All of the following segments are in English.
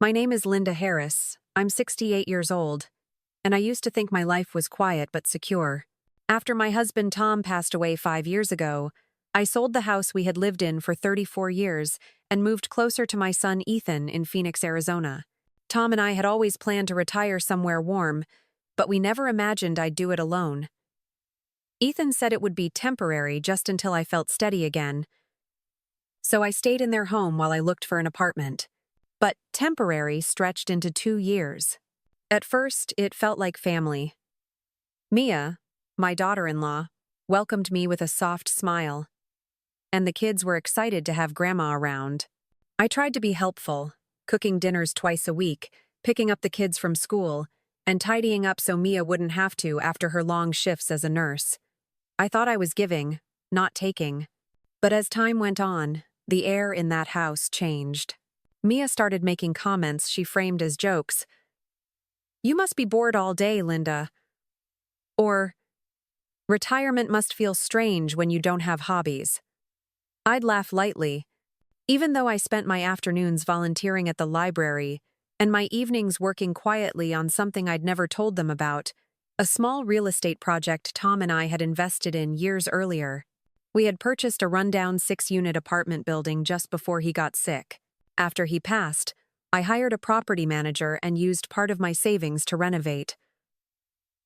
My name is Linda Harris. I'm 68 years old, and I used to think my life was quiet but secure. After my husband Tom passed away 5 years ago, I sold the house we had lived in for 34 years and moved closer to my son Ethan in Phoenix, Arizona. Tom and I had always planned to retire somewhere warm, but we never imagined I'd do it alone. Ethan said it would be temporary just until I felt steady again, so I stayed in their home while I looked for an apartment. But temporary stretched into 2 years. At first, it felt like family. Mia, my daughter-in-law, welcomed me with a soft smile, and the kids were excited to have Grandma around. I tried to be helpful, cooking dinners twice a week, picking up the kids from school, and tidying up so Mia wouldn't have to after her long shifts as a nurse. I thought I was giving, not taking. But as time went on, the air in that house changed. Mia started making comments she framed as jokes. "You must be bored all day, Linda." Or, "Retirement must feel strange when you don't have hobbies." I'd laugh lightly, even though I spent my afternoons volunteering at the library and my evenings working quietly on something I'd never told them about, a small real estate project Tom and I had invested in years earlier. We had purchased a rundown 6-unit apartment building just before he got sick. After he passed, I hired a property manager and used part of my savings to renovate.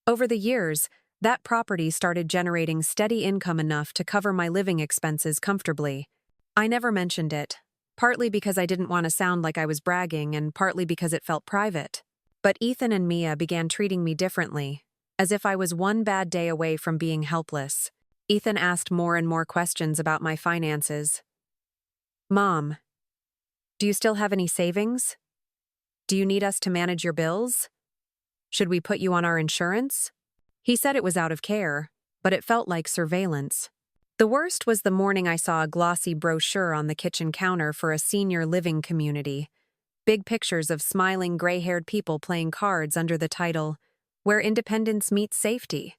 Over the years, that property started generating steady income enough to cover my living expenses comfortably. I never mentioned it, partly because I didn't want to sound like I was bragging and partly because it felt private. But Ethan and Mia began treating me differently, as if I was one bad day away from being helpless. Ethan asked more and more questions about my finances. "Mom, do you still have any savings? Do you need us to manage your bills? Should we put you on our insurance?" He said it was out of care, but it felt like surveillance. The worst was the morning I saw a glossy brochure on the kitchen counter for a senior living community. Big pictures of smiling gray-haired people playing cards under the title, "Where Independence Meets Safety."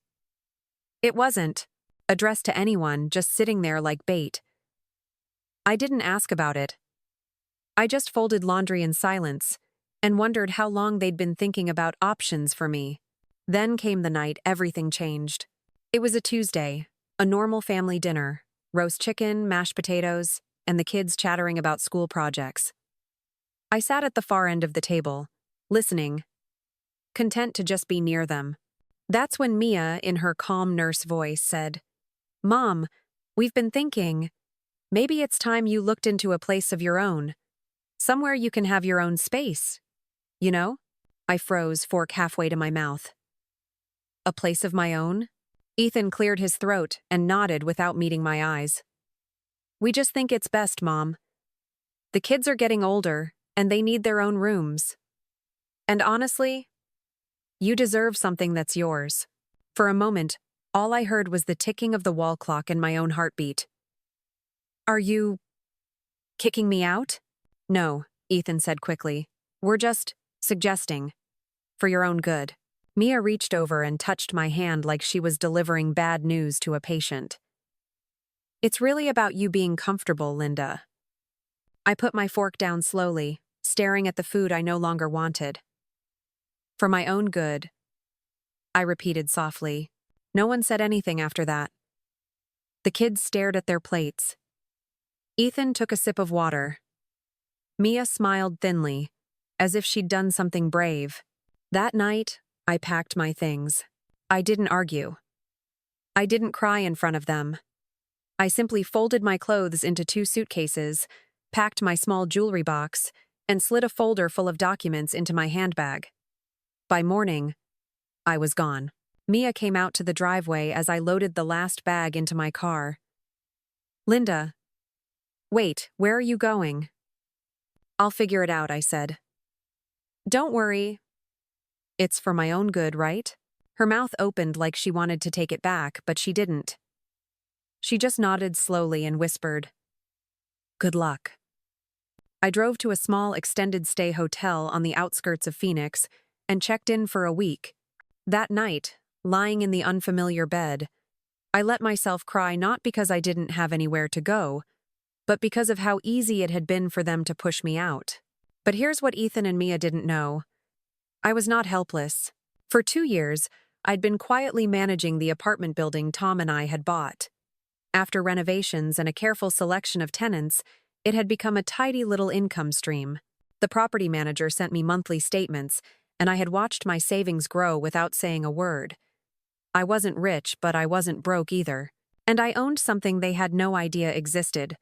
It wasn't addressed to anyone, just sitting there like bait. I didn't ask about it. I just folded laundry in silence and wondered how long they'd been thinking about options for me. Then came the night everything changed. It was a Tuesday, a normal family dinner, roast chicken, mashed potatoes, and the kids chattering about school projects. I sat at the far end of the table, listening, content to just be near them. That's when Mia, in her calm nurse voice, said, "Mom, we've been thinking, maybe it's time you looked into a place of your own. Somewhere you can have your own space. You know?" I froze, fork halfway to my mouth. "A place of my own?" Ethan cleared his throat and nodded without meeting my eyes. "We just think it's best, Mom. The kids are getting older, and they need their own rooms. And honestly, you deserve something that's yours." For a moment, all I heard was the ticking of the wall clock and my own heartbeat. "Are you kicking me out?" "No," Ethan said quickly. "We're just suggesting. For your own good." Mia reached over and touched my hand like she was delivering bad news to a patient. "It's really about you being comfortable, Linda." I put my fork down slowly, staring at the food I no longer wanted. "For my own good," I repeated softly. No one said anything after that. The kids stared at their plates. Ethan took a sip of water. Mia smiled thinly, as if she'd done something brave. That night, I packed my things. I didn't argue. I didn't cry in front of them. I simply folded my clothes into 2 suitcases, packed my small jewelry box, and slid a folder full of documents into my handbag. By morning, I was gone. Mia came out to the driveway as I loaded the last bag into my car. "Linda, wait, where are you going?" "I'll figure it out," I said. "Don't worry. It's for my own good, right?" Her mouth opened like she wanted to take it back, but she didn't. She just nodded slowly and whispered, "Good luck." I drove to a small extended-stay hotel on the outskirts of Phoenix and checked in for a week. That night, lying in the unfamiliar bed, I let myself cry not because I didn't have anywhere to go, but because of how easy it had been for them to push me out. But here's what Ethan and Mia didn't know. I was not helpless. For 2 years, I'd been quietly managing the apartment building Tom and I had bought. After renovations and a careful selection of tenants, it had become a tidy little income stream. The property manager sent me monthly statements, and I had watched my savings grow without saying a word. I wasn't rich, but I wasn't broke either. And I owned something they had no idea existed.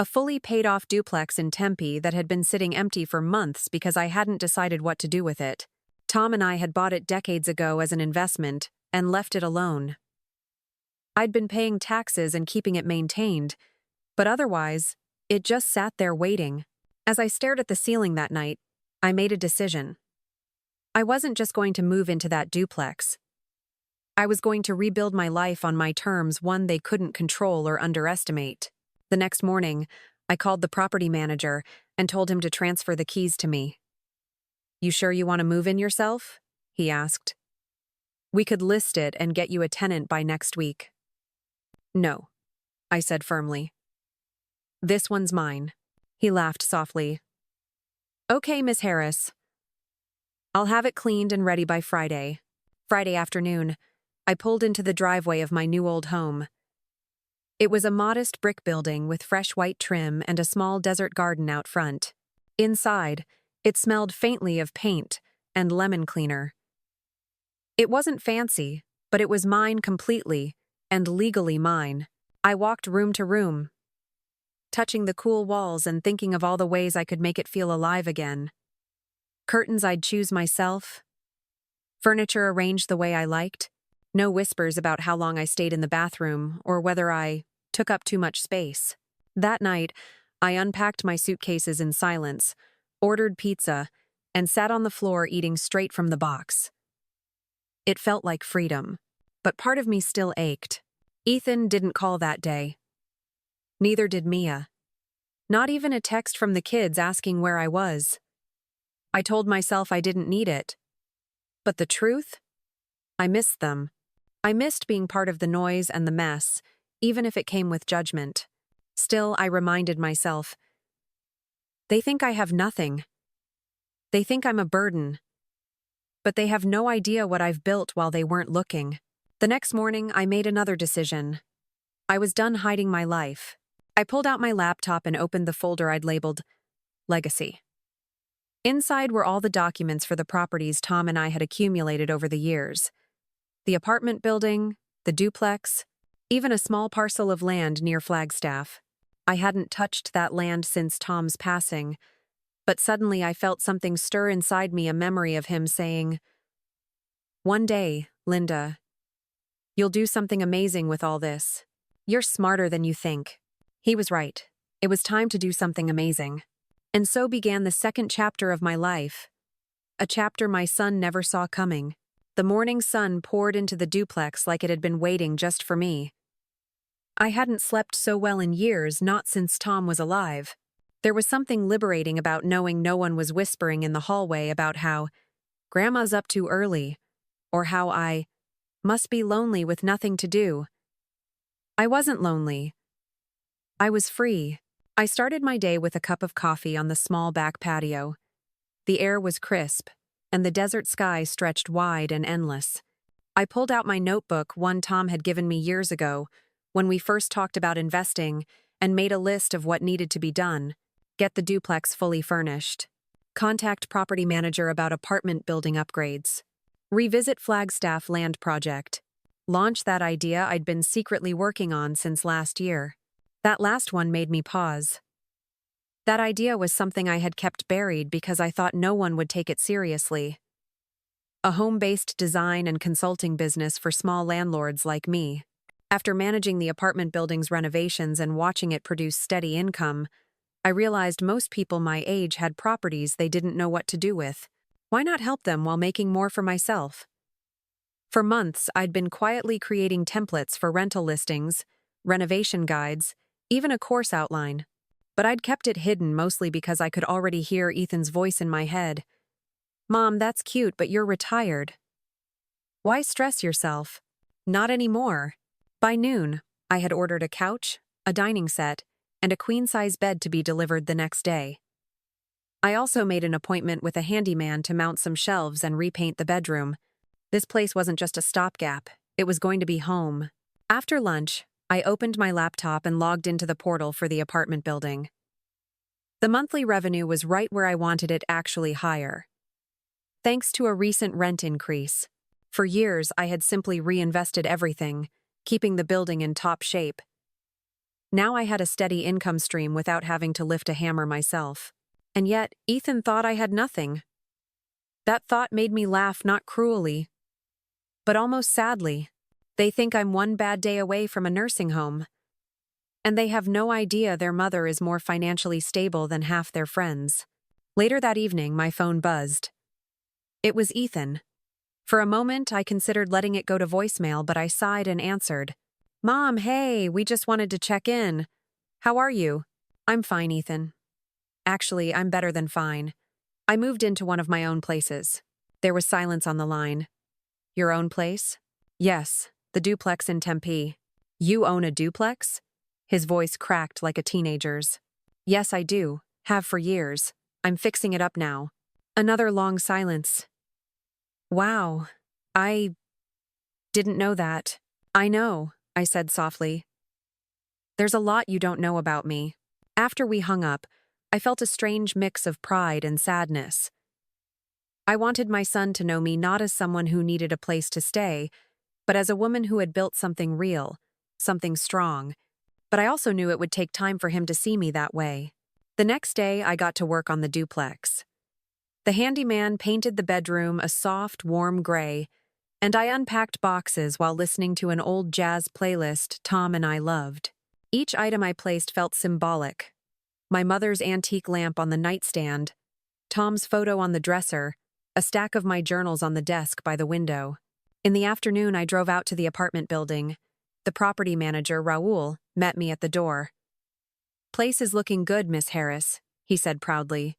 A fully paid-off duplex in Tempe that had been sitting empty for months because I hadn't decided what to do with it. Tom and I had bought it decades ago as an investment and left it alone. I'd been paying taxes and keeping it maintained, but otherwise, it just sat there waiting. As I stared at the ceiling that night, I made a decision. I wasn't just going to move into that duplex. I was going to rebuild my life on my terms, one they couldn't control or underestimate. The next morning, I called the property manager and told him to transfer the keys to me. "You sure you want to move in yourself?" he asked. "We could list it and get you a tenant by next week." "No," I said firmly. "This one's mine." He laughed softly. "Okay, Miss Harris. I'll have it cleaned and ready by Friday." Friday afternoon, I pulled into the driveway of my new old home. It was a modest brick building with fresh white trim and a small desert garden out front. Inside, it smelled faintly of paint and lemon cleaner. It wasn't fancy, but it was mine completely, and legally mine. I walked room to room, touching the cool walls and thinking of all the ways I could make it feel alive again. Curtains I'd choose myself. Furniture arranged the way I liked. No whispers about how long I stayed in the bathroom or whether I took up too much space. That night, I unpacked my suitcases in silence, ordered pizza, and sat on the floor eating straight from the box. It felt like freedom, but part of me still ached. Ethan didn't call that day. Neither did Mia. Not even a text from the kids asking where I was. I told myself I didn't need it. But the truth? I missed them. I missed being part of the noise and the mess, even if it came with judgment. Still, I reminded myself, they think I have nothing. They think I'm a burden. But they have no idea what I've built while they weren't looking. The next morning, I made another decision. I was done hiding my life. I pulled out my laptop and opened the folder I'd labeled Legacy. Inside were all the documents for the properties Tom and I had accumulated over the years. The apartment building, the duplex, even a small parcel of land near Flagstaff. I hadn't touched that land since Tom's passing, but suddenly I felt something stir inside me, a memory of him saying, "One day, Linda, you'll do something amazing with all this. You're smarter than you think." He was right. It was time to do something amazing. And so began the second chapter of my life. A chapter my son never saw coming. The morning sun poured into the duplex like it had been waiting just for me. I hadn't slept so well in years, not since Tom was alive. There was something liberating about knowing no one was whispering in the hallway about how Grandma's up too early, or how I must be lonely with nothing to do. I wasn't lonely. I was free. I started my day with a cup of coffee on the small back patio. The air was crisp, and the desert sky stretched wide and endless. I pulled out my notebook, one Tom had given me years ago, when we first talked about investing, and made a list of what needed to be done. Get the duplex fully furnished. Contact property manager about apartment building upgrades. Revisit Flagstaff land project. Launch that idea I'd been secretly working on since last year. That last one made me pause. That idea was something I had kept buried because I thought no one would take it seriously. A home-based design and consulting business for small landlords like me. After managing the apartment building's renovations and watching it produce steady income, I realized most people my age had properties they didn't know what to do with. Why not help them while making more for myself? For months, I'd been quietly creating templates for rental listings, renovation guides, even a course outline. But I'd kept it hidden mostly because I could already hear Ethan's voice in my head. "Mom, that's cute, but you're retired. Why stress yourself?" Not anymore. By noon, I had ordered a couch, a dining set, and a queen-size bed to be delivered the next day. I also made an appointment with a handyman to mount some shelves and repaint the bedroom. This place wasn't just a stopgap, it was going to be home. After lunch, I opened my laptop and logged into the portal for the apartment building. The monthly revenue was right where I wanted it, actually higher. Thanks to a recent rent increase. For years, I had simply reinvested everything, keeping the building in top shape. Now I had a steady income stream without having to lift a hammer myself. And yet, Ethan thought I had nothing. That thought made me laugh, not cruelly, but almost sadly. They think I'm one bad day away from a nursing home. And they have no idea their mother is more financially stable than half their friends. Later that evening, my phone buzzed. It was Ethan. For a moment, I considered letting it go to voicemail, but I sighed and answered. "Mom, hey, we just wanted to check in. How are you?" "I'm fine, Ethan. Actually, I'm better than fine. I moved into one of my own places." There was silence on the line. "Your own place?" "Yes, the duplex in Tempe." "You own a duplex?" His voice cracked like a teenager's. "Yes, I do. Have for years. I'm fixing it up now." Another long silence. "Wow, I didn't know that." "I know," I said softly. "There's a lot you don't know about me." After we hung up, I felt a strange mix of pride and sadness. I wanted my son to know me not as someone who needed a place to stay, but as a woman who had built something real, something strong. But I also knew it would take time for him to see me that way. The next day, I got to work on the duplex. The handyman painted the bedroom a soft, warm gray, and I unpacked boxes while listening to an old jazz playlist Tom and I loved. Each item I placed felt symbolic. My mother's antique lamp on the nightstand, Tom's photo on the dresser, a stack of my journals on the desk by the window. In the afternoon, I drove out to the apartment building. The property manager, Raul, met me at the door. "Place is looking good, Miss Harris," he said proudly.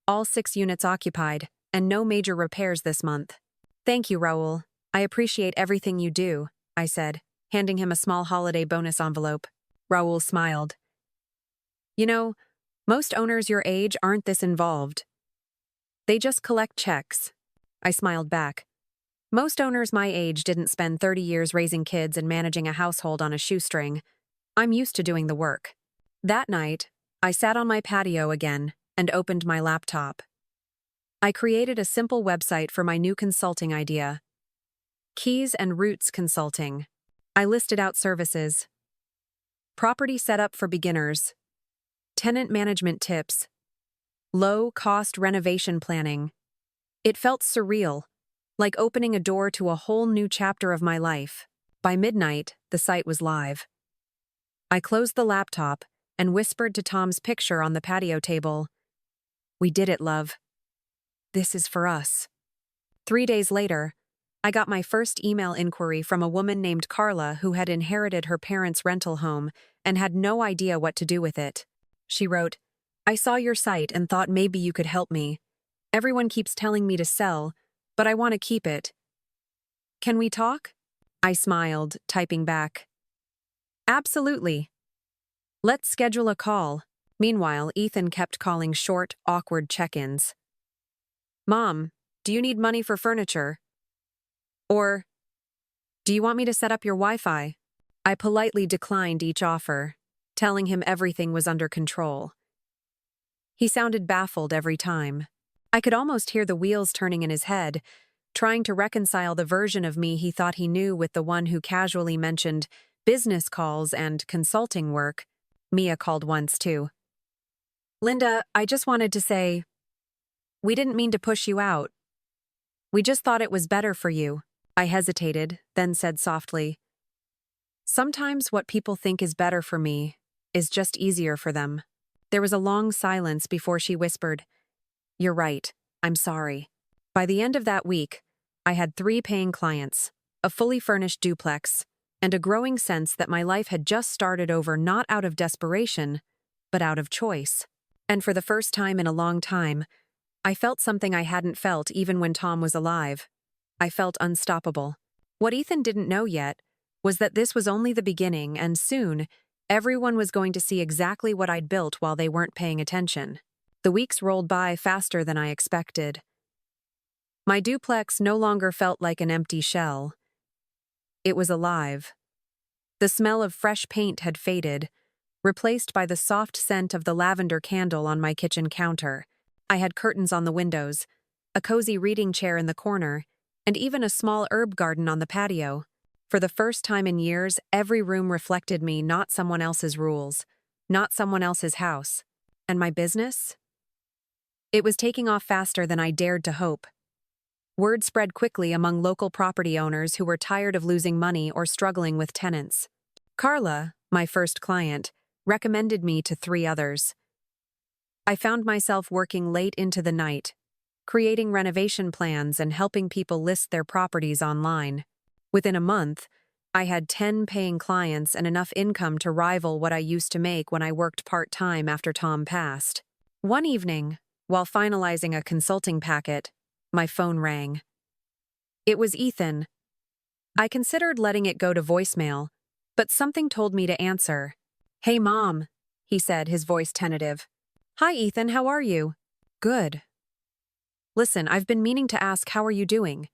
"All 6 units occupied, and no major repairs this month." "Thank you, Raul. I appreciate everything you do," I said, handing him a small holiday bonus envelope. Raul smiled. "You know, most owners your age aren't this involved. They just collect checks." I smiled back. Most owners my age didn't spend 30 years raising kids and managing a household on a shoestring. I'm used to doing the work. That night, I sat on my patio again and opened my laptop. I created a simple website for my new consulting idea. Keys and Roots Consulting. I listed out services. Property setup for beginners. Tenant management tips. Low-cost renovation planning. It felt surreal, like opening a door to a whole new chapter of my life. By midnight, the site was live. I closed the laptop and whispered to Tom's picture on the patio table. "We did it, love. This is for us." 3 days later, I got my first email inquiry from a woman named Carla who had inherited her parents' rental home and had no idea what to do with it. She wrote, "I saw your site and thought maybe you could help me. Everyone keeps telling me to sell, but I want to keep it. Can we talk?" I smiled, typing back, "Absolutely. Let's schedule a call." Meanwhile, Ethan kept calling short, awkward check-ins. "Mom, do you need money for furniture?" Or, "Do you want me to set up your Wi-Fi?" I politely declined each offer, telling him everything was under control. He sounded baffled every time. I could almost hear the wheels turning in his head, trying to reconcile the version of me he thought he knew with the one who casually mentioned business calls and consulting work. Mia called once, too. "Linda, I just wanted to say, we didn't mean to push you out. We just thought it was better for you." I hesitated, then said softly, "Sometimes what people think is better for me is just easier for them." There was a long silence before she whispered, "You're right. I'm sorry." By the end of that week, I had 3 paying clients, a fully furnished duplex, and a growing sense that my life had just started over not out of desperation, but out of choice. And for the first time in a long time, I felt something I hadn't felt even when Tom was alive. I felt unstoppable. What Ethan didn't know yet was that this was only the beginning, and soon, everyone was going to see exactly what I'd built while they weren't paying attention. The weeks rolled by faster than I expected. My duplex no longer felt like an empty shell. It was alive. The smell of fresh paint had faded, replaced by the soft scent of the lavender candle on my kitchen counter. I had curtains on the windows, a cozy reading chair in the corner, and even a small herb garden on the patio. For the first time in years, every room reflected me, not someone else's rules, not someone else's house. And my business? It was taking off faster than I dared to hope. Word spread quickly among local property owners who were tired of losing money or struggling with tenants. Carla, my first client, recommended me to 3 others. I found myself working late into the night, creating renovation plans and helping people list their properties online. Within a month, I had 10 paying clients and enough income to rival what I used to make when I worked part-time after Tom passed. One evening, while finalizing a consulting packet, my phone rang. It was Ethan. I considered letting it go to voicemail, but something told me to answer. "Hey, Mom," he said, his voice tentative. "Hi, Ethan, how are you?" "Good." "Listen, I've been meaning to ask, how are you doing?"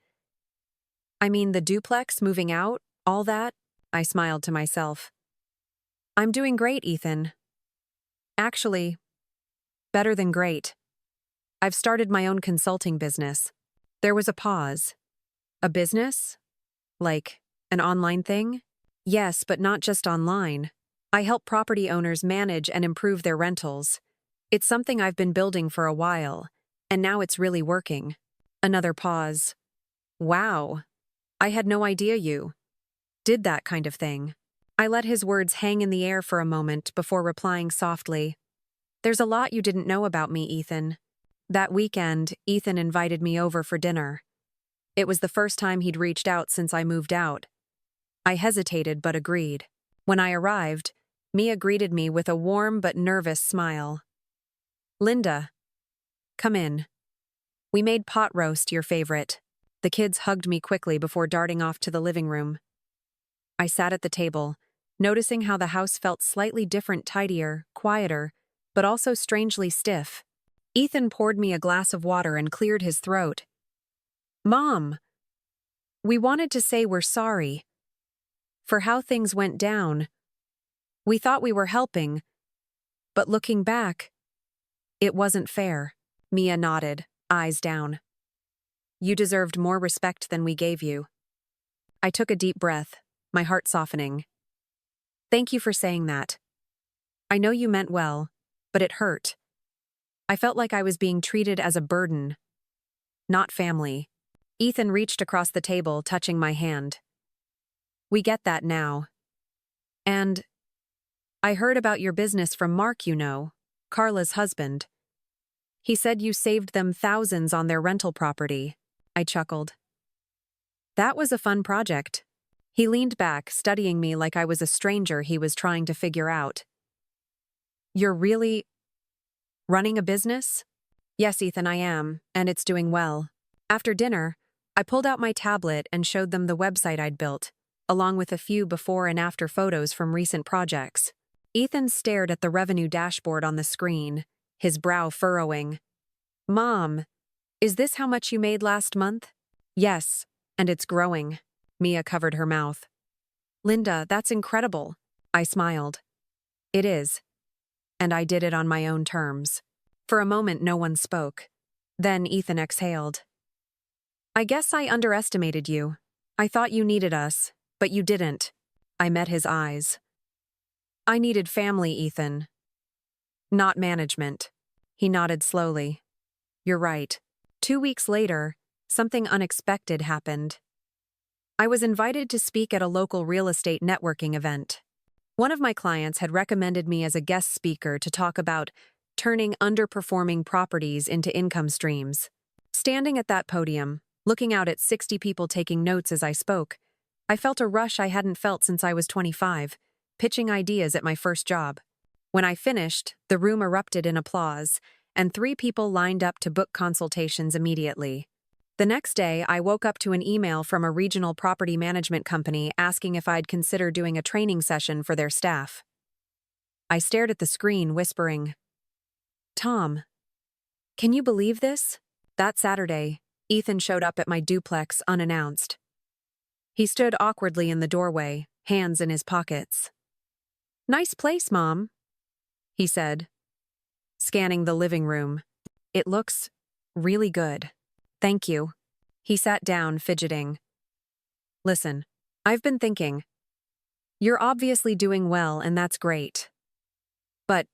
"I mean, the duplex, moving out, all that?" I smiled to myself. "I'm doing great, Ethan. Actually, better than great. I've started my own consulting business." There was a pause. "A business? Like, an online thing?" "Yes, but not just online. I help property owners manage and improve their rentals. It's something I've been building for a while, and now it's really working." Another pause. "Wow. I had no idea you did that kind of thing." I let his words hang in the air for a moment before replying softly. "There's a lot you didn't know about me, Ethan." That weekend, Ethan invited me over for dinner. It was the first time he'd reached out since I moved out. I hesitated but agreed. When I arrived, Mia greeted me with a warm but nervous smile. "Linda, come in. We made pot roast, your favorite." The kids hugged me quickly before darting off to the living room. I sat at the table, noticing how the house felt slightly different, tidier, quieter, but also strangely stiff. Ethan poured me a glass of water and cleared his throat. "Mom, we wanted to say we're sorry for how things went down. We thought we were helping, but looking back, it wasn't fair." Mia nodded, eyes down. "You deserved more respect than we gave you." I took a deep breath, my heart softening. "Thank you for saying that. I know you meant well, but it hurt. I felt like I was being treated as a burden, not family." Ethan reached across the table, touching my hand. "We get that now. And I heard about your business from Mark, Carla's husband. He said you saved them thousands on their rental property." I chuckled. "That was a fun project." He leaned back, studying me like I was a stranger he was trying to figure out. "You're really running a business?" "Yes, Ethan, I am, and it's doing well." After dinner, I pulled out my tablet and showed them the website I'd built, along with a few before and after photos from recent projects. Ethan stared at the revenue dashboard on the screen, his brow furrowing. "Mom, is this how much you made last month?" "Yes, and it's growing." Mia covered her mouth. "Linda, that's incredible." I smiled. "It is. And I did it on my own terms." For a moment, no one spoke. Then Ethan exhaled. "I guess I underestimated you. I thought you needed us, but you didn't." I met his eyes. "I needed family, Ethan. Not management." He nodded slowly. "You're right." 2 weeks later, something unexpected happened. I was invited to speak at a local real estate networking event. One of my clients had recommended me as a guest speaker to talk about turning underperforming properties into income streams. Standing at that podium, looking out at 60 people taking notes as I spoke, I felt a rush I hadn't felt since I was 25, pitching ideas at my first job. When I finished, the room erupted in applause, and 3 people lined up to book consultations immediately. The next day, I woke up to an email from a regional property management company asking if I'd consider doing a training session for their staff. I stared at the screen, whispering, "Tom, Can you believe this? That Saturday, Ethan showed up at my duplex unannounced. He stood awkwardly in the doorway, hands in his pockets. "Nice place, Mom," he said, scanning the living room. "It looks really good." "Thank you." He sat down, fidgeting. "Listen, I've been thinking. You're obviously doing well, and that's great. But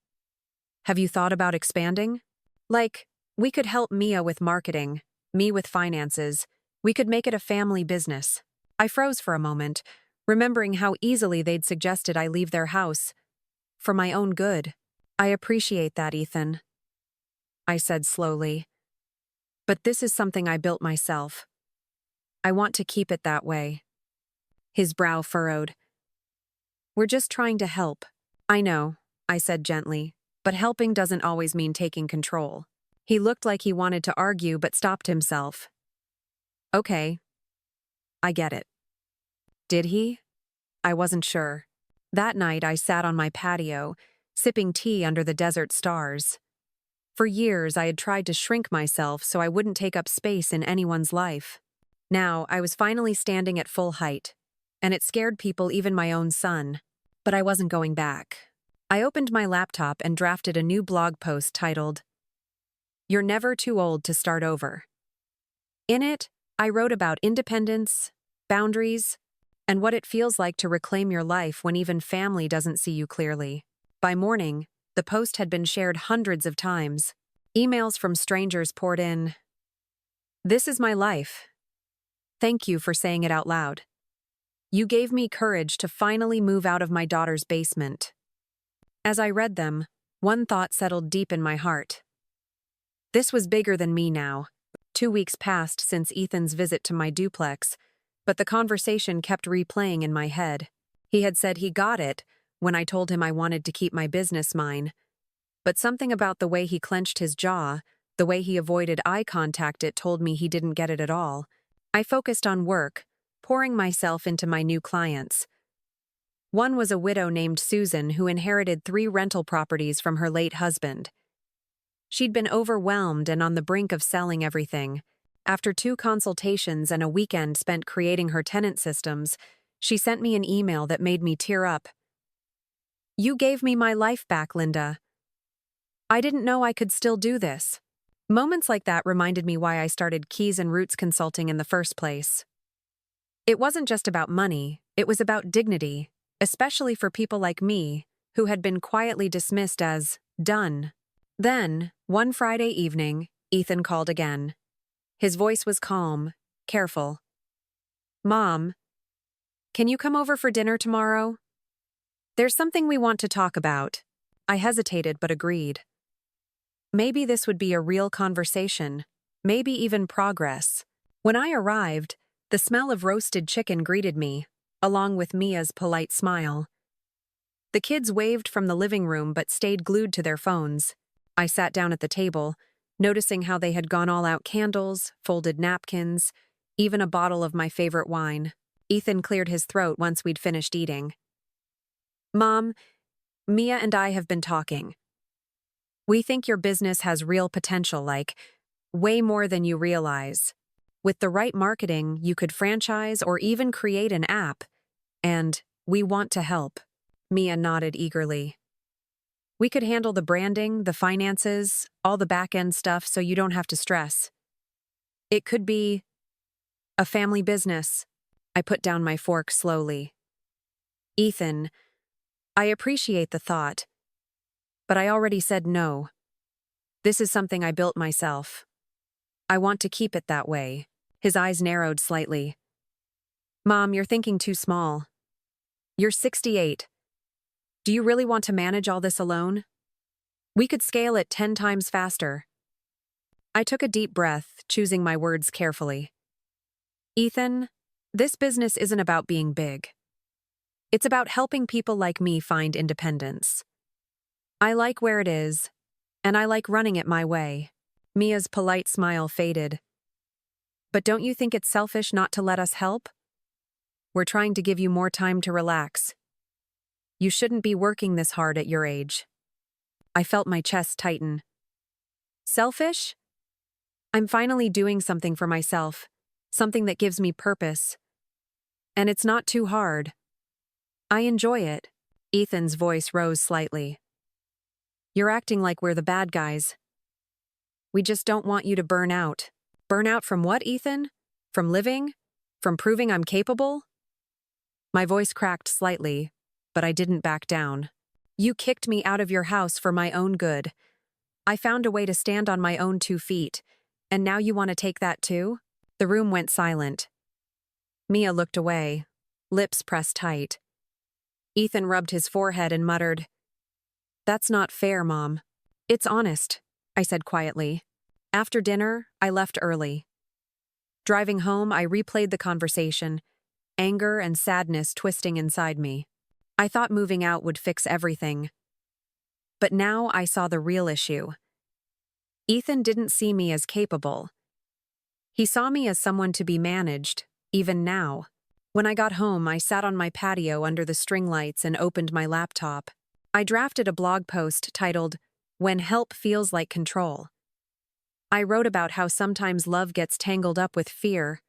have you thought about expanding? Like, we could help Mia with marketing, me with finances. We could make it a family business." I froze for a moment, remembering how easily they'd suggested I leave their house. "For my own good." "I appreciate that, Ethan," I said slowly. "But this is something I built myself. I want to keep it that way." His brow furrowed. "We're just trying to help." "I know," I said gently, "but helping doesn't always mean taking control." He looked like he wanted to argue but stopped himself. "Okay, I get it." Did he? I wasn't sure. That night I sat on my patio, sipping tea under the desert stars. For years I had tried to shrink myself so I wouldn't take up space in anyone's life. Now I was finally standing at full height, and it scared people, even my own son. But I wasn't going back. I opened my laptop and drafted a new blog post titled, "You're Never Too Old to Start Over." In it, I wrote about independence, boundaries, and what it feels like to reclaim your life when even family doesn't see you clearly. By morning, the post had been shared hundreds of times. Emails from strangers poured in. "This is my life. Thank you for saying it out loud. You gave me courage to finally move out of my daughter's basement." As I read them, one thought settled deep in my heart. This was bigger than me now. 2 weeks passed since Ethan's visit to my duplex, but the conversation kept replaying in my head. He had said he got it when I told him I wanted to keep my business mine. But something about the way he clenched his jaw, the way he avoided eye contact, it told me he didn't get it at all. I focused on work, pouring myself into my new clients. One was a widow named Susan who inherited 3 rental properties from her late husband. She'd been overwhelmed and on the brink of selling everything. After 2 consultations and a weekend spent creating her tenant systems, she sent me an email that made me tear up. "You gave me my life back, Linda. I didn't know I could still do this." Moments like that reminded me why I started Keys and Roots Consulting in the first place. It wasn't just about money, it was about dignity, especially for people like me, who had been quietly dismissed as done. Then, one Friday evening, Ethan called again. His voice was calm, careful. "Mom, can you come over for dinner tomorrow? There's something we want to talk about." I hesitated but agreed. Maybe this would be a real conversation, maybe even progress. When I arrived, the smell of roasted chicken greeted me, along with Mia's polite smile. The kids waved from the living room but stayed glued to their phones. I sat down at the table, noticing how they had gone all out: candles, folded napkins, even a bottle of my favorite wine. Ethan cleared his throat once we'd finished eating. "Mom, Mia and I have been talking. We think your business has real potential, like, way more than you realize. With the right marketing, you could franchise or even create an app. And we want to help." Mia nodded eagerly. "We could handle the branding, the finances, all the back-end stuff so you don't have to stress. It could be a family business." I put down my fork slowly. "Ethan, I appreciate the thought, but I already said no. This is something I built myself. I want to keep it that way." His eyes narrowed slightly. "Mom, you're thinking too small. You're 68. Do you really want to manage all this alone? We could scale it 10 times faster." I took a deep breath, choosing my words carefully. "Ethan, this business isn't about being big. It's about helping people like me find independence. I like where it is, and I like running it my way." Mia's polite smile faded. "But don't you think it's selfish not to let us help? We're trying to give you more time to relax. You shouldn't be working this hard at your age." I felt my chest tighten. Selfish? I'm finally doing something for myself, something that gives me purpose. And it's not too hard. I enjoy it. Ethan's voice rose slightly. You're acting like we're the bad guys. We just don't want you to burn out. Burn out from what, Ethan? From living? From proving I'm capable? My voice cracked slightly, but I didn't back down. You kicked me out of your house for my own good. I found a way to stand on my own 2 feet, and now you want to take that too? The room went silent. Mia looked away, lips pressed tight. Ethan rubbed his forehead and muttered, "That's not fair, Mom." "It's honest," I said quietly. After dinner, I left early. Driving home, I replayed the conversation, anger and sadness twisting inside me. I thought moving out would fix everything. But now I saw the real issue. Ethan didn't see me as capable. He saw me as someone to be managed, even now. When I got home, I sat on my patio under the string lights and opened my laptop. I drafted a blog post titled, "When Help Feels Like Control." I wrote about how sometimes love gets tangled up with fear.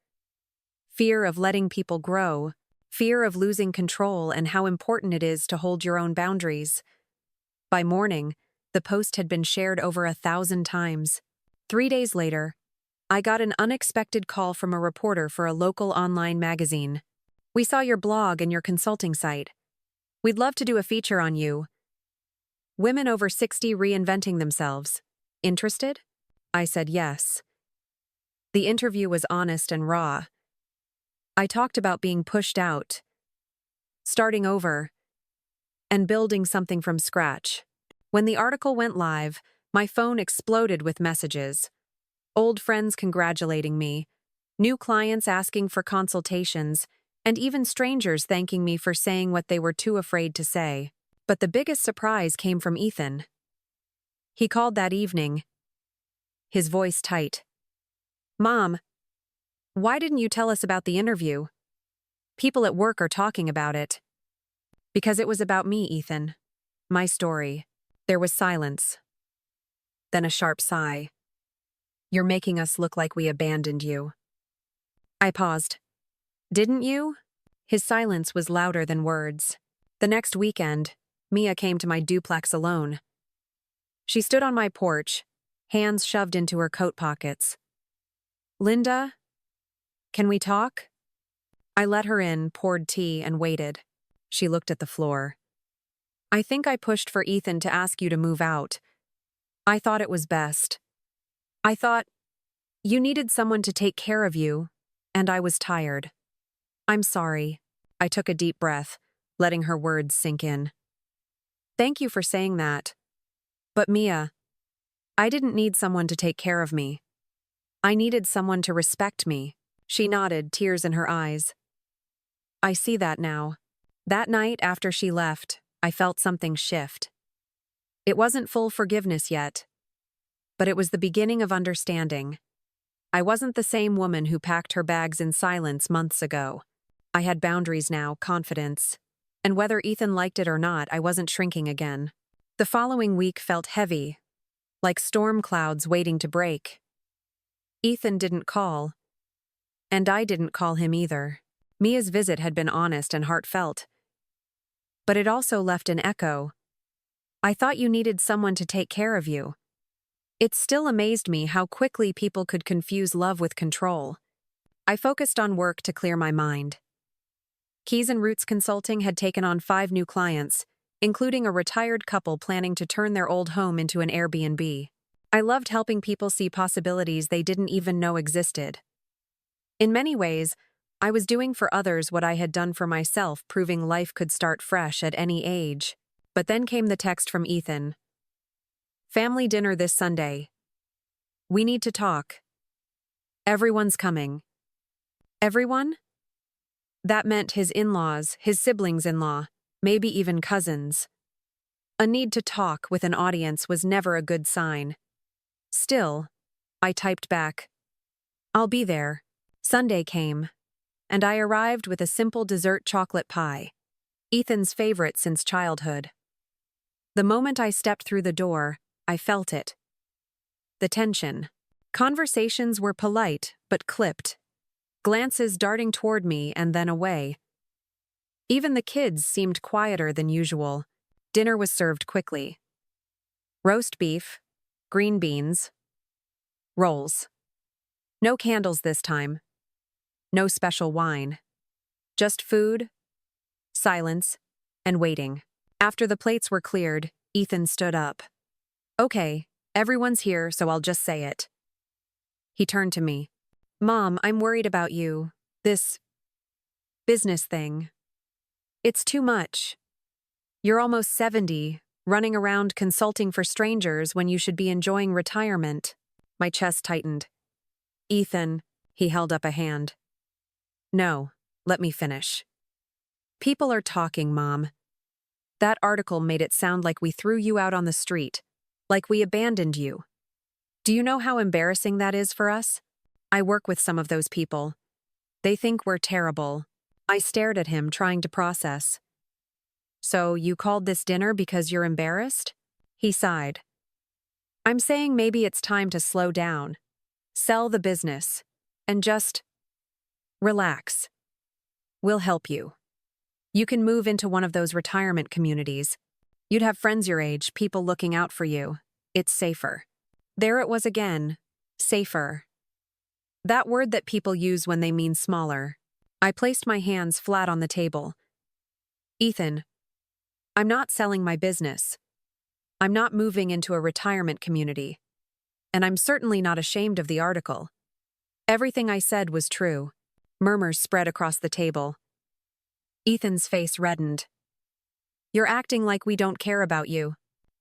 Fear of letting people grow, fear of losing control, and how important it is to hold your own boundaries. By morning, the post had been shared over 1,000 times. 3 days later, I got an unexpected call from a reporter for a local online magazine. "We saw your blog and your consulting site. We'd love to do a feature on you. Women over 60 reinventing themselves. Interested?" I said yes. The interview was honest and raw. I talked about being pushed out, starting over, and building something from scratch. When the article went live, my phone exploded with messages. Old friends congratulating me, new clients asking for consultations, and even strangers thanking me for saying what they were too afraid to say. But the biggest surprise came from Ethan. He called that evening, his voice tight. "Mom, why didn't you tell us about the interview? People at work are talking about it." "Because it was about me, Ethan. My story." There was silence. Then a sharp sigh. "You're making us look like we abandoned you." I paused. "Didn't you?" His silence was louder than words. The next weekend, Mia came to my duplex alone. She stood on my porch, hands shoved into her coat pockets. "Linda, can we talk?" I let her in, poured tea, and waited. She looked at the floor. "I think I pushed for Ethan to ask you to move out. I thought it was best. I thought you needed someone to take care of you, and I was tired. I'm sorry." I took a deep breath, letting her words sink in. "Thank you for saying that. But Mia, I didn't need someone to take care of me. I needed someone to respect me." She nodded, tears in her eyes. "I see that now." That night after she left, I felt something shift. It wasn't full forgiveness yet, but it was the beginning of understanding. I wasn't the same woman who packed her bags in silence months ago. I had boundaries now, confidence. And whether Ethan liked it or not, I wasn't shrinking again. The following week felt heavy, like storm clouds waiting to break. Ethan didn't call, and I didn't call him either. Mia's visit had been honest and heartfelt, but it also left an echo. "I thought you needed someone to take care of you." It still amazed me how quickly people could confuse love with control. I focused on work to clear my mind. Keys and Roots Consulting had taken on 5 new clients, including a retired couple planning to turn their old home into an Airbnb. I loved helping people see possibilities they didn't even know existed. In many ways, I was doing for others what I had done for myself, proving life could start fresh at any age. But then came the text from Ethan. "Family dinner this Sunday. We need to talk. Everyone's coming." Everyone? That meant his in-laws, his siblings-in-law, maybe even cousins. A need to talk with an audience was never a good sign. Still, I typed back, "I'll be there." Sunday came, and I arrived with a simple dessert chocolate pie, Ethan's favorite since childhood. The moment I stepped through the door, I felt it. the tension. Conversations were polite, but clipped. Glances darting toward me and then away. Even the kids seemed quieter than usual. Dinner was served quickly. Roast beef, green beans, rolls. No candles this time. No special wine. Just food, silence, and waiting. After the plates were cleared, Ethan stood up. Okay, everyone's here, so I'll just say it. He turned to me. Mom, I'm worried about you. This business thing. It's too much. You're almost 70, running around consulting for strangers when you should be enjoying retirement. My chest tightened. Ethan, he held up a hand. No, let me finish. People are talking, Mom. That article made it sound like we threw you out on the street, like we abandoned you. Do you know how embarrassing that is for us? I work with some of those people. They think we're terrible. I stared at him, trying to process. So you called this dinner because you're embarrassed? He sighed. I'm saying maybe it's time to slow down, sell the business, and just relax. We'll help you. You can move into one of those retirement communities. You'd have friends your age, people looking out for you. It's safer. There it was again. Safer. That word that people use when they mean smaller. I placed my hands flat on the table. Ethan, I'm not selling my business. I'm not moving into a retirement community. And I'm certainly not ashamed of the article. Everything I said was true. Murmurs spread across the table. Ethan's face reddened. You're acting like we don't care about you.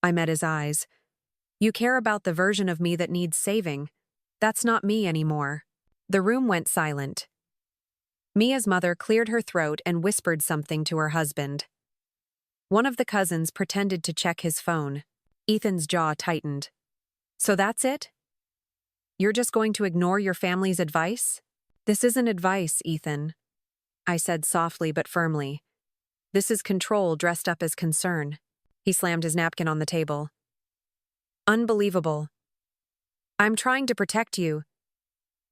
I met his eyes. You care about the version of me that needs saving. That's not me anymore. The room went silent. Mia's mother cleared her throat and whispered something to her husband. One of the cousins pretended to check his phone. Ethan's jaw tightened. So that's it? You're just going to ignore your family's advice? This isn't advice, Ethan. I said softly but firmly. This is control dressed up as concern. He slammed his napkin on the table. Unbelievable. I'm trying to protect you.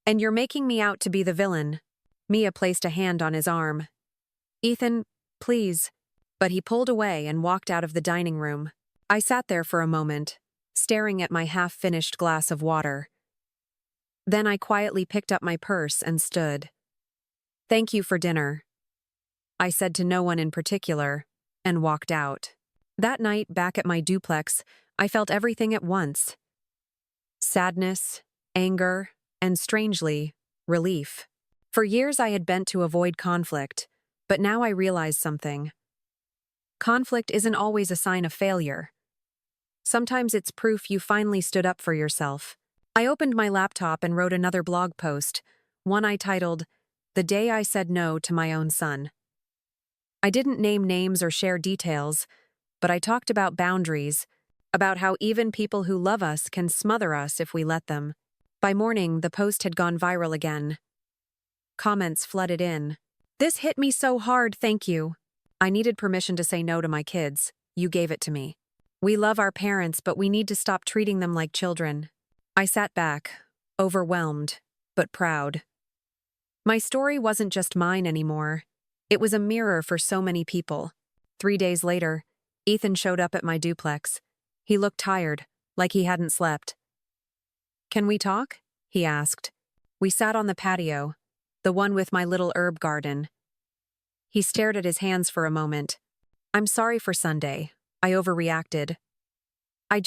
And you're making me out to be the villain. Mia placed a hand on his arm. Ethan, please. But he pulled away and walked out of the dining room. I sat there for a moment, staring at my half-finished glass of water. Then I quietly picked up my purse and stood. Thank you for dinner. I said to no one in particular, and walked out. That night, back at my duplex, I felt everything at once. Sadness, anger, and strangely, relief. For years I had bent to avoid conflict, but now I realized something. Conflict isn't always a sign of failure. Sometimes it's proof you finally stood up for yourself. I opened my laptop and wrote another blog post, one I titled, The Day I Said No to My Own Son. I didn't name names or share details, but I talked about boundaries, about how even people who love us can smother us if we let them. By morning, the post had gone viral again. Comments flooded in. This hit me so hard, thank you. I needed permission to say no to my kids. You gave it to me. We love our parents, but we need to stop treating them like children. I sat back, overwhelmed, but proud. My story wasn't just mine anymore. It was a mirror for so many people. 3 days later, Ethan showed up at my duplex. He looked tired, like he hadn't slept. Can we talk? He asked. We sat on the patio, the one with my little herb garden. He stared at his hands for a moment. I'm sorry for Sunday. I overreacted. I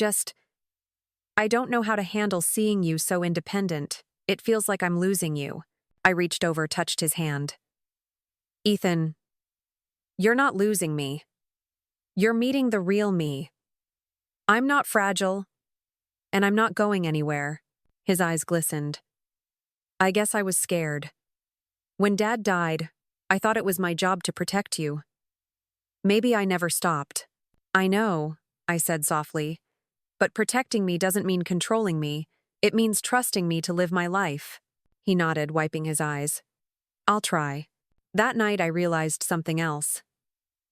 don't know how to handle seeing you so independent. It feels like I'm losing you. I reached over, touched his hand. Ethan, you're not losing me. You're meeting the real me. I'm not fragile, and I'm not going anywhere. His eyes glistened. I guess I was scared. When Dad died, I thought it was my job to protect you. Maybe I never stopped. I know, I said softly, but protecting me doesn't mean controlling me. It means trusting me to live my life. He nodded, wiping his eyes. I'll try. That night I realized something else.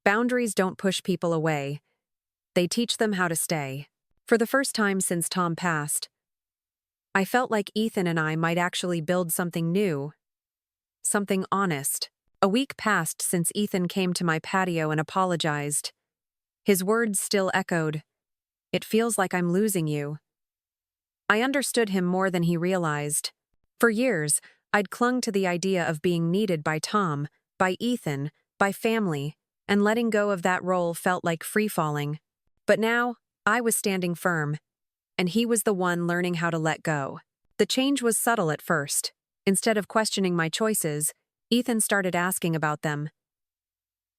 Boundaries don't push people away. They teach them how to stay. For the first time since Tom passed, I felt like Ethan and I might actually build something new, something honest. A week passed since Ethan came to my patio and apologized. His words still echoed. "It feels like I'm losing you." I understood him more than he realized. For years, I'd clung to the idea of being needed by Tom, by Ethan, by family, and letting go of that role felt like free-falling. But now, I was standing firm, and he was the one learning how to let go. The change was subtle at first. Instead of questioning my choices, Ethan started asking about them.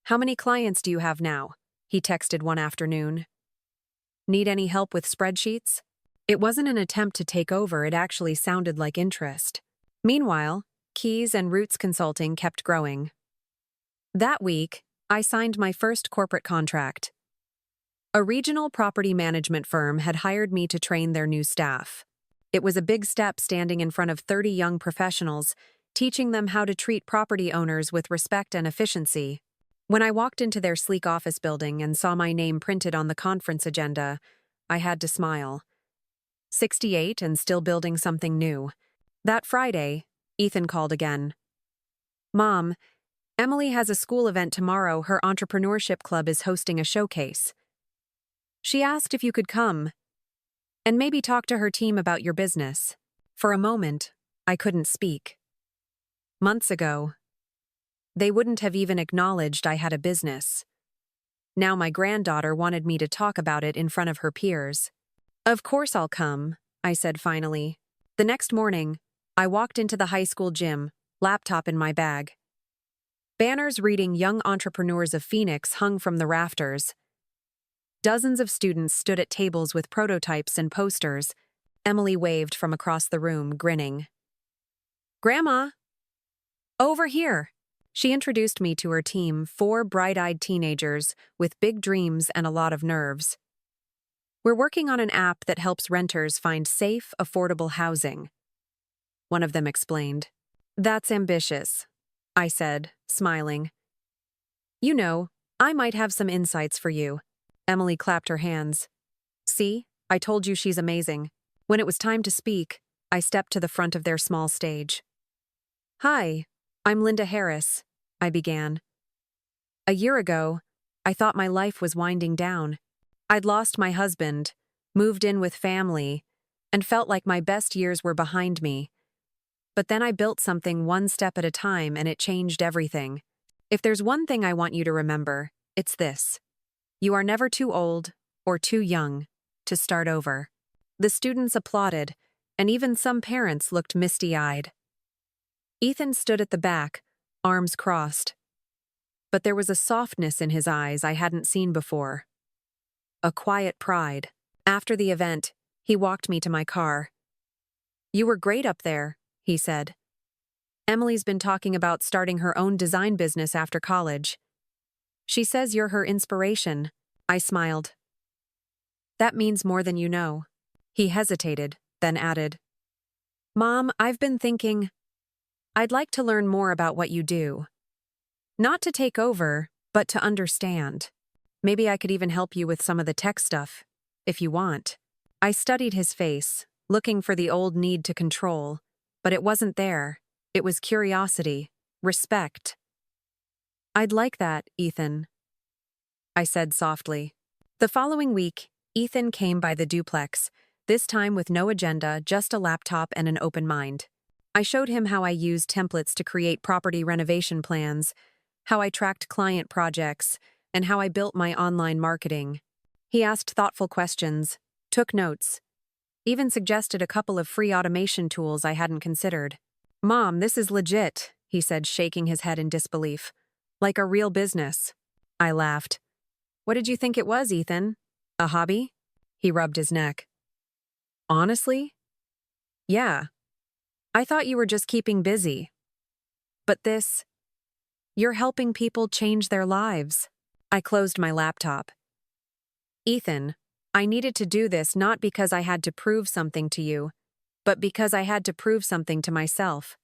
"How many clients do you have now?" he texted one afternoon. "Need any help with spreadsheets?" It wasn't an attempt to take over, it actually sounded like interest. Meanwhile, Keys and Roots Consulting kept growing. That week, I signed my first corporate contract. A regional property management firm had hired me to train their new staff. It was a big step standing in front of 30 young professionals, teaching them how to treat property owners with respect and efficiency. When I walked into their sleek office building and saw my name printed on the conference agenda, I had to smile. 68 and still building something new. That Friday, Ethan called again. "Mom, Emily has a school event tomorrow. Her entrepreneurship club is hosting a showcase. She asked if you could come and maybe talk to her team about your business." For a moment, I couldn't speak. Months ago, they wouldn't have even acknowledged I had a business. Now my granddaughter wanted me to talk about it in front of her peers. "Of course I'll come," I said finally. The next morning, I walked into the high school gym, laptop in my bag. Banners reading "Young Entrepreneurs of Phoenix" hung from the rafters. Dozens of students stood at tables with prototypes and posters. Emily waved from across the room, grinning. "Grandma! Over here!" She introduced me to her team, 4 bright-eyed teenagers with big dreams and a lot of nerves. "We're working on an app that helps renters find safe, affordable housing," one of them explained. "That's ambitious," I said, smiling. "You know, I might have some insights for you." Emily clapped her hands. "See, I told you she's amazing." When it was time to speak, I stepped to the front of their small stage. "Hi, I'm Linda Harris," I began. "A year ago, I thought my life was winding down. I'd lost my husband, moved in with family, and felt like my best years were behind me. But then I built something one step at a time, and it changed everything. If there's one thing I want you to remember, it's this. You are never too old or too young to start over." The students applauded, and even some parents looked misty-eyed. Ethan stood at the back, arms crossed. But there was a softness in his eyes I hadn't seen before. A quiet pride. After the event, he walked me to my car. "You were great up there," he said. "Emily's been talking about starting her own design business after college. She says you're her inspiration." I smiled. "That means more than you know." He hesitated, then added, "Mom, I've been thinking, I'd like to learn more about what you do. Not to take over, but to understand. Maybe I could even help you with some of the tech stuff, if you want." I studied his face, looking for the old need to control, but it wasn't there. It was curiosity, respect. "I'd like that, Ethan," I said softly. The following week, Ethan came by the duplex, this time with no agenda, just a laptop and an open mind. I showed him how I used templates to create property renovation plans, how I tracked client projects, and how I built my online marketing. He asked thoughtful questions, took notes, even suggested a couple of free automation tools I hadn't considered. "Mom, this is legit," he said, shaking his head in disbelief. "Like a real business." I laughed. "What did you think it was, Ethan? A hobby?" He rubbed his neck. "Honestly? Yeah. I thought you were just keeping busy. But this, you're helping people change their lives." I closed my laptop. "Ethan, I needed to do this not because I had to prove something to you, but because I had to prove something to myself.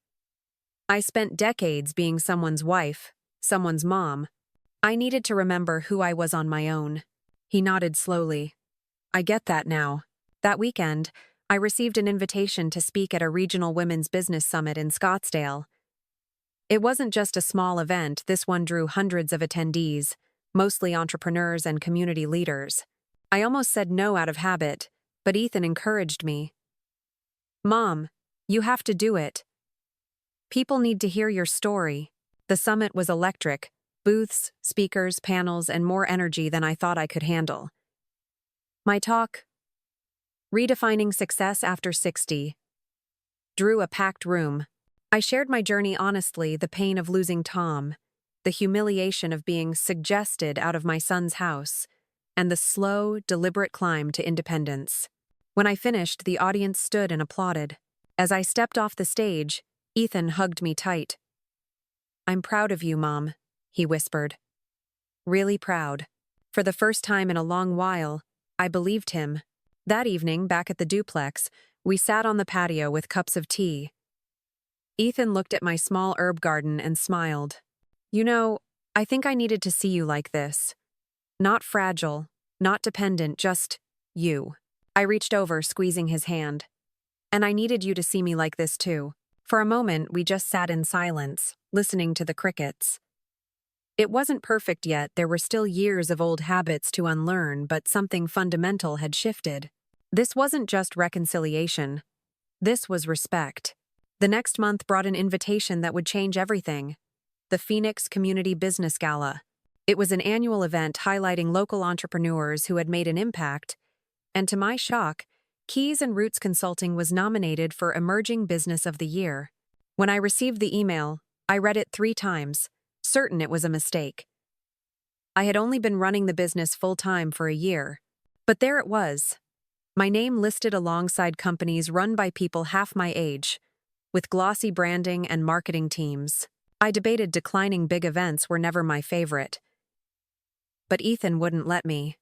I spent decades being someone's wife, someone's mom. I needed to remember who I was on my own." He nodded slowly. "I get that now." That weekend, I received an invitation to speak at a regional women's business summit in Scottsdale. It wasn't just a small event, this one drew hundreds of attendees, mostly entrepreneurs and community leaders. I almost said no out of habit, but Ethan encouraged me. "Mom, you have to do it. People need to hear your story." The summit was electric: booths, speakers, panels, and more energy than I thought I could handle. My talk, Redefining Success After 60, drew a packed room. I shared my journey honestly: the pain of losing Tom, the humiliation of being suggested out of my son's house, and the slow, deliberate climb to independence. When I finished, the audience stood and applauded. As I stepped off the stage, Ethan hugged me tight. "I'm proud of you, Mom," he whispered. Really proud. For the first time in a long while, I believed him. That evening, back at the duplex, we sat on the patio with cups of tea. Ethan looked at my small herb garden and smiled. "You know, I think I needed to see you like this. Not fragile, not dependent, just you." I reached over, squeezing his hand. "And I needed you to see me like this too." For a moment, we just sat in silence, listening to the crickets. It wasn't perfect yet, there were still years of old habits to unlearn, but something fundamental had shifted. This wasn't just reconciliation. This was respect. The next month brought an invitation that would change everything: the Phoenix Community Business Gala. It was an annual event highlighting local entrepreneurs who had made an impact, and to my shock, Keys and Roots Consulting was nominated for Emerging Business of the Year. When I received the email, I read it 3 times, certain it was a mistake. I had only been running the business full-time for a year, but there it was. My name listed alongside companies run by people half my age, with glossy branding and marketing teams. I debated declining: big events were never my favorite. But Ethan wouldn't let me.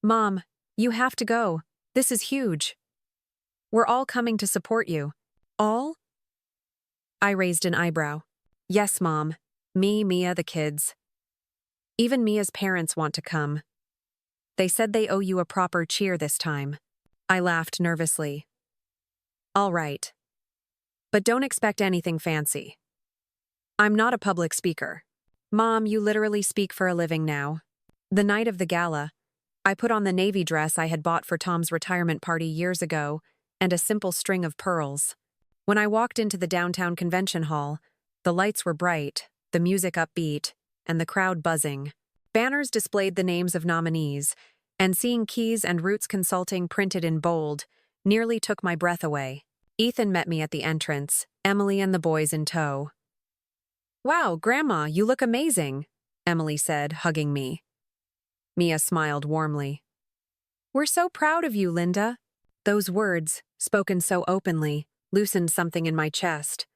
"Mom, you have to go. This is huge. We're all coming to support you." "All?" I raised an eyebrow. "Yes, Mom. Me, Mia, the kids. Even Mia's parents want to come. They said they owe you a proper cheer this time." I laughed nervously. "All right. But don't expect anything fancy. I'm not a public speaker." "Mom, you literally speak for a living now." The night of the gala, I put on the navy dress I had bought for Tom's retirement party years ago and a simple string of pearls. When I walked into the downtown convention hall, the lights were bright, the music upbeat, and the crowd buzzing. Banners displayed the names of nominees, and seeing Keys and Roots Consulting printed in bold nearly took my breath away. Ethan met me at the entrance, Emily and the boys in tow. "Wow, Grandma, you look amazing," Emily said, hugging me. Mia smiled warmly. "We're so proud of you, Linda." Those words, spoken so openly, loosened something in my chest.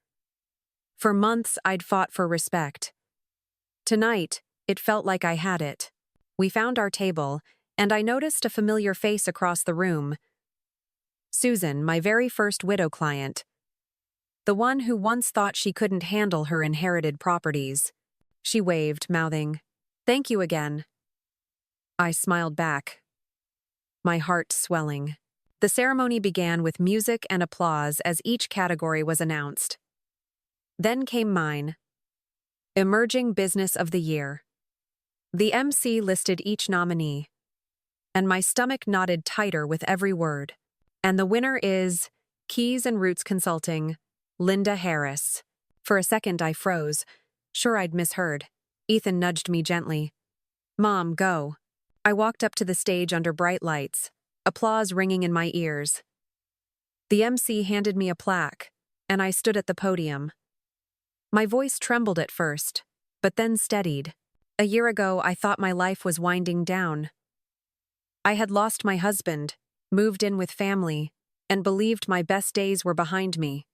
For months, I'd fought for respect. Tonight, it felt like I had it. We found our table, and I noticed a familiar face across the room. Susan, my very first widow client. The one who once thought she couldn't handle her inherited properties. She waved, mouthing, "Thank you again." I smiled back, my heart swelling. The ceremony began with music and applause as each category was announced. Then came mine. Emerging Business of the Year. The MC listed each nominee, and my stomach knotted tighter with every word. And the winner is Keys and Roots Consulting, Linda Harris. For a second I froze, sure I'd misheard. Ethan nudged me gently. "Mom, go." I walked up to the stage under bright lights, applause ringing in my ears. The MC handed me a plaque, and I stood at the podium. My voice trembled at first, but then steadied. A year ago, I thought my life was winding down. I had lost my husband, moved in with family, and believed my best days were behind me.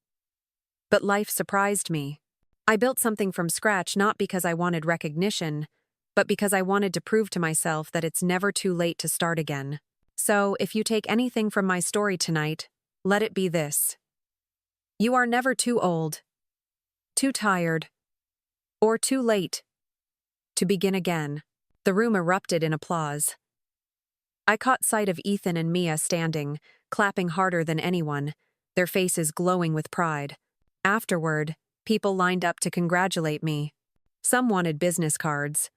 But life surprised me. I built something from scratch not because I wanted recognition, but because I wanted to prove to myself that it's never too late to start again. So, if you take anything from my story tonight, let it be this. You are never too old, too tired, or too late to begin again. The room erupted in applause. I caught sight of Ethan and Mia standing, clapping harder than anyone, their faces glowing with pride. Afterward, people lined up to congratulate me. Some wanted business cards.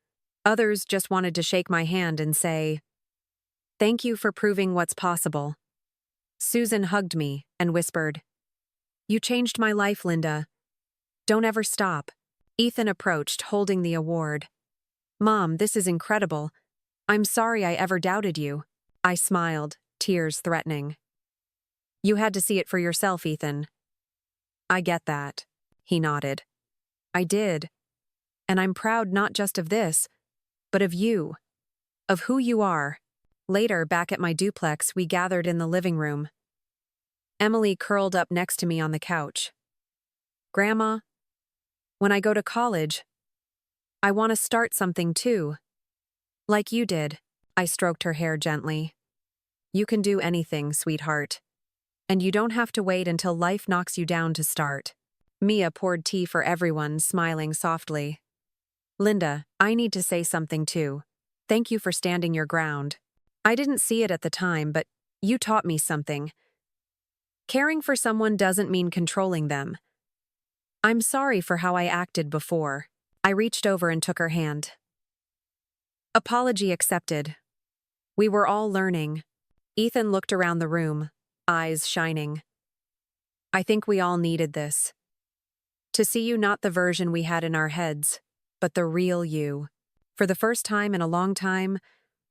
Others just wanted to shake my hand and say, "Thank you for proving what's possible." Susan hugged me and whispered, "You changed my life, Linda. Don't ever stop." Ethan approached, holding the award. "Mom, this is incredible. I'm sorry I ever doubted you." I smiled, tears threatening. "You had to see it for yourself, Ethan." "I get that," he nodded. "I did. And I'm proud not just of this, but of you, of who you are." Later, back at my duplex, we gathered in the living room. Emily curled up next to me on the couch. "Grandma, when I go to college, I want to start something too. Like you did." I stroked her hair gently. "You can do anything, sweetheart. And you don't have to wait until life knocks you down to start." Mia poured tea for everyone, smiling softly. "Linda, I need to say something too. Thank you for standing your ground. I didn't see it at the time, but you taught me something. Caring for someone doesn't mean controlling them. I'm sorry for how I acted before." I reached over and took her hand. "Apology accepted. We were all learning." Ethan looked around the room, eyes shining. "I think we all needed this. To see you not the version we had in our heads, but the real you. For the first time in a long time,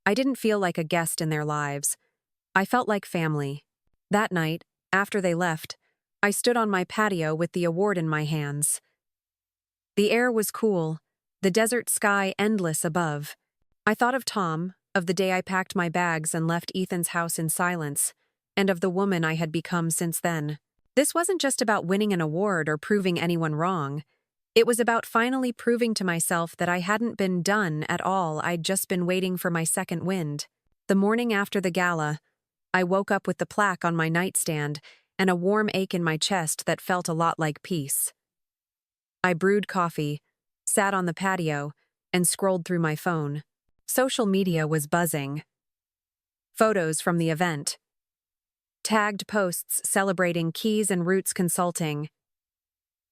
I didn't feel like a guest in their lives. I felt like family." That night, after they left, I stood on my patio with the award in my hands. The air was cool, the desert sky endless above. I thought of Tom, of the day I packed my bags and left Ethan's house in silence, and of the woman I had become since then. This wasn't just about winning an award or proving anyone wrong. It was about finally proving to myself that I hadn't been done at all. I'd just been waiting for my second wind. The morning after the gala, I woke up with the plaque on my nightstand and a warm ache in my chest that felt a lot like peace. I brewed coffee, sat on the patio, and scrolled through my phone. Social media was buzzing. Photos from the event. Tagged posts celebrating Keys and Roots Consulting.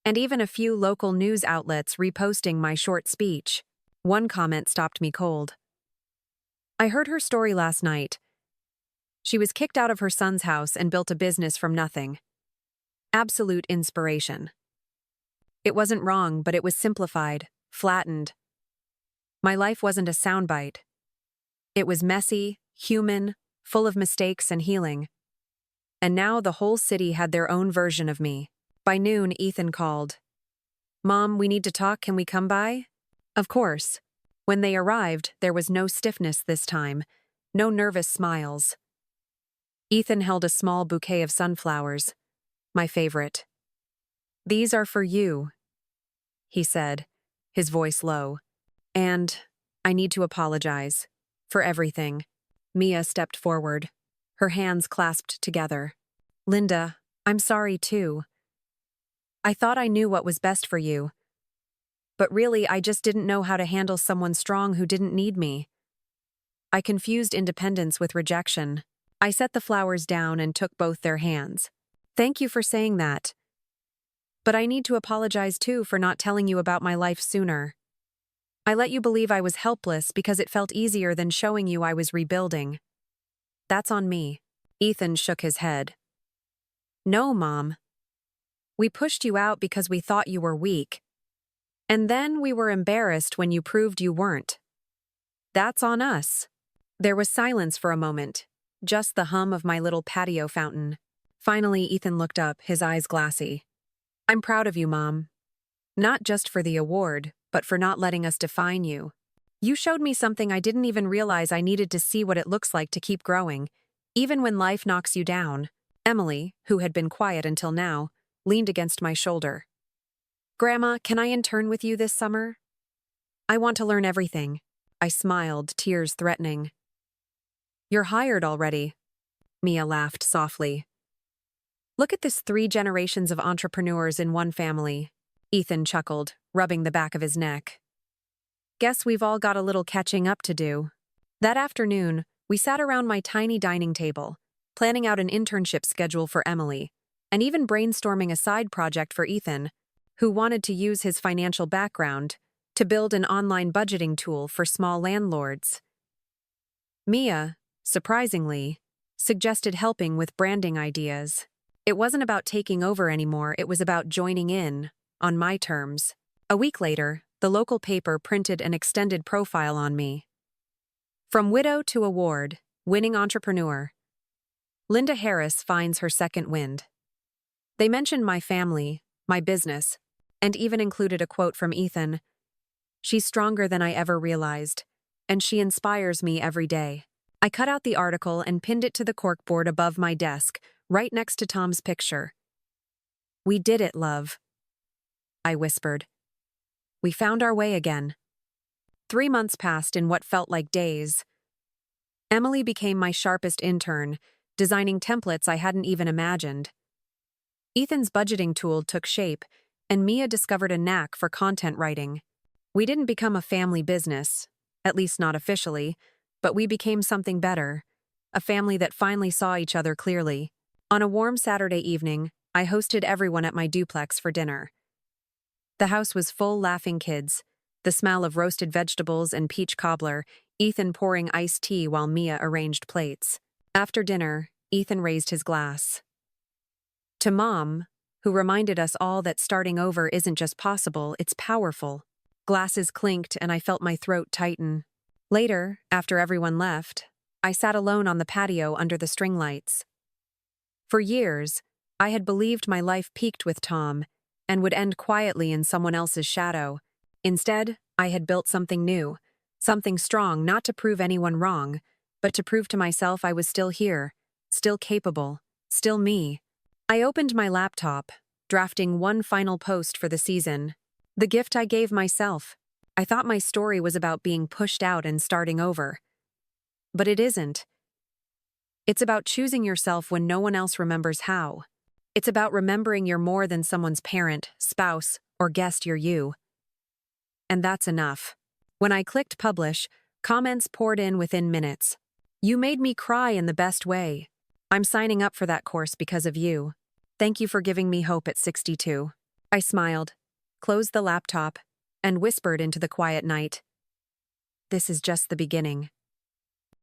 And even a few local news outlets reposting my short speech. One comment stopped me cold. "I heard her story last night. She was kicked out of her son's house and built a business from nothing. Absolute inspiration." It wasn't wrong, but it was simplified, flattened. My life wasn't a soundbite. It was messy, human, full of mistakes and healing. And now the whole city had their own version of me. By noon, Ethan called. "Mom, we need to talk. Can we come by?" Of course. When they arrived, there was no stiffness this time, no nervous smiles. Ethan held a small bouquet of sunflowers, my favorite. "These are for you," he said, his voice low. "And I need to apologize for everything." Mia stepped forward, her hands clasped together. "Linda, I'm sorry too. I thought I knew what was best for you. But really, I just didn't know how to handle someone strong who didn't need me. I confused independence with rejection." I set the flowers down and took both their hands. "Thank you for saying that. But I need to apologize too for not telling you about my life sooner. I let you believe I was helpless because it felt easier than showing you I was rebuilding. That's on me." Ethan shook his head. "No, Mom. We pushed you out because we thought you were weak. And then we were embarrassed when you proved you weren't. That's on us." There was silence for a moment, just the hum of my little patio fountain. Finally, Ethan looked up, his eyes glassy. "I'm proud of you, Mom. Not just for the award, but for not letting us define you. You showed me something I didn't even realize I needed to see what it looks like to keep growing, even when life knocks you down." Emily, who had been quiet until now, leaned against my shoulder. "Grandma, can I intern with you this summer? I want to learn everything." I smiled, tears threatening. "You're hired already." Mia laughed softly. "Look at this 3 generations of entrepreneurs in one family." Ethan chuckled, rubbing the back of his neck. "Guess we've all got a little catching up to do." That afternoon, We sat around my tiny dining table, planning out an internship schedule for Emily, and even brainstorming a side project for Ethan, who wanted to use his financial background to build an online budgeting tool for small landlords. Mia, surprisingly, suggested helping with branding ideas. It wasn't about taking over anymore, it was about joining in, on my terms. A week later, the local paper printed an extended profile on me. From widow to award, winning entrepreneur. Linda Harris finds her second wind. They mentioned my family, my business, and even included a quote from Ethan. She's stronger than I ever realized, and she inspires me every day. I cut out the article and pinned it to the corkboard above my desk, right next to Tom's picture. "We did it, love," I whispered. "We found our way again." 3 months passed in what felt like days. Emily became my sharpest intern, designing templates I hadn't even imagined. Ethan's budgeting tool took shape, and Mia discovered a knack for content writing. We didn't become a family business, at least not officially, but we became something better, a family that finally saw each other clearly. On a warm Saturday evening, I hosted everyone at my duplex for dinner. The house was full laughing kids, the smell of roasted vegetables and peach cobbler, Ethan pouring iced tea while Mia arranged plates. After dinner, Ethan raised his glass to Mom, who reminded us all that starting over isn't just possible, it's powerful. Glasses clinked and I felt my throat tighten. Later, after everyone left, I sat alone on the patio under the string lights. For years, I had believed my life peaked with Tom and would end quietly in someone else's shadow. Instead, I had built something new, something strong, not to prove anyone wrong, but to prove to myself I was still here, still capable, still me. I opened my laptop, drafting one final post for the season. The gift I gave myself. I thought my story was about being pushed out and starting over. But it isn't. It's about choosing yourself when no one else remembers how. It's about remembering you're more than someone's parent, spouse, or guest, you're you. And that's enough. When I clicked publish, comments poured in within minutes. "You made me cry in the best way. I'm signing up for that course because of you. Thank you for giving me hope at 62. I smiled, closed the laptop, and whispered into the quiet night. "This is just the beginning."